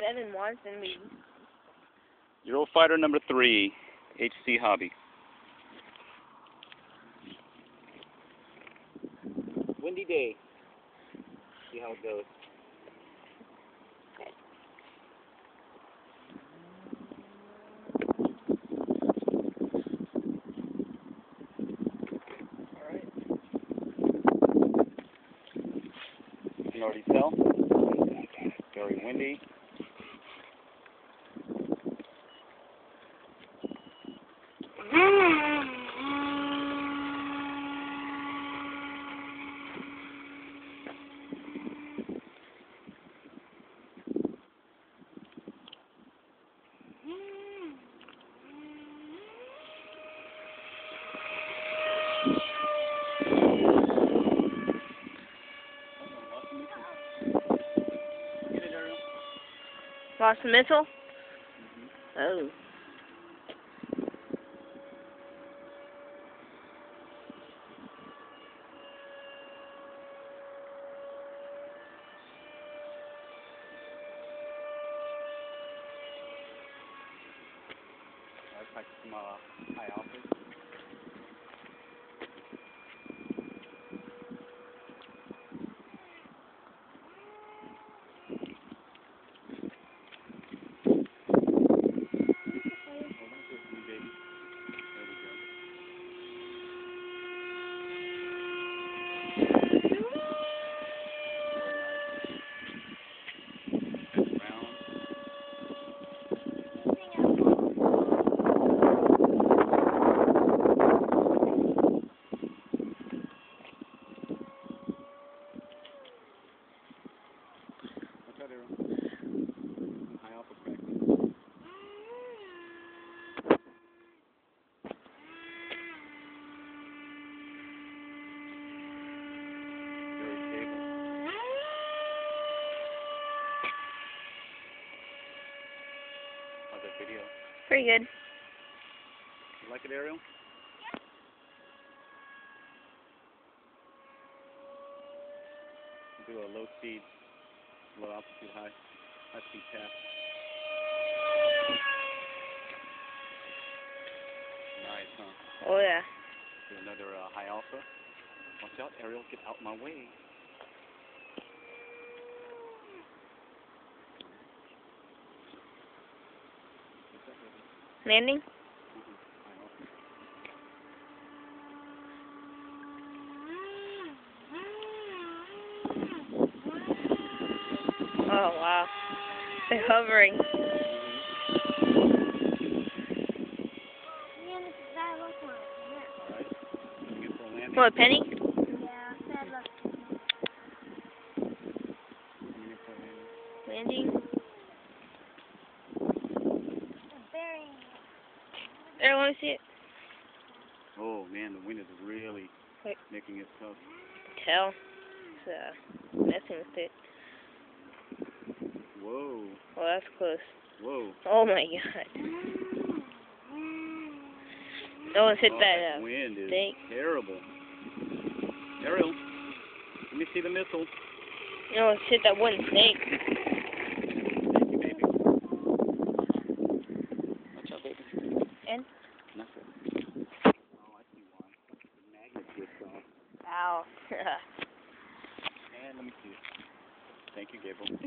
Evan wants and we... Eurofighter number 3, HC Hobby. Windy day. See how it goes. Alright. You can already tell. Very windy. Lost the missile? Oh. That's like some high alphas. High alpha practice. How's that video? Pretty good. You like it, Ariel? Do a low speed, low altitude, high speed tap. Nice, huh? Oh yeah. Do another high alpha. Watch out, Ariel, get out my way. Landing? Oh wow. They're hovering. What, Penny? Landing? There, let me see it. Oh man, the wind is really making it tough. Tell. It's messing with it. Whoa. Oh, that's close. Whoa. Oh my god. No one's hit that wind is thing. terrible. Ariel, let me see the missile. No one's hit that one snake. Thank you, baby. Watch out, baby. And? Nothing. Oh, I see why. The magnet gets off. Ow. And let me see it. Thank you, Gabriel.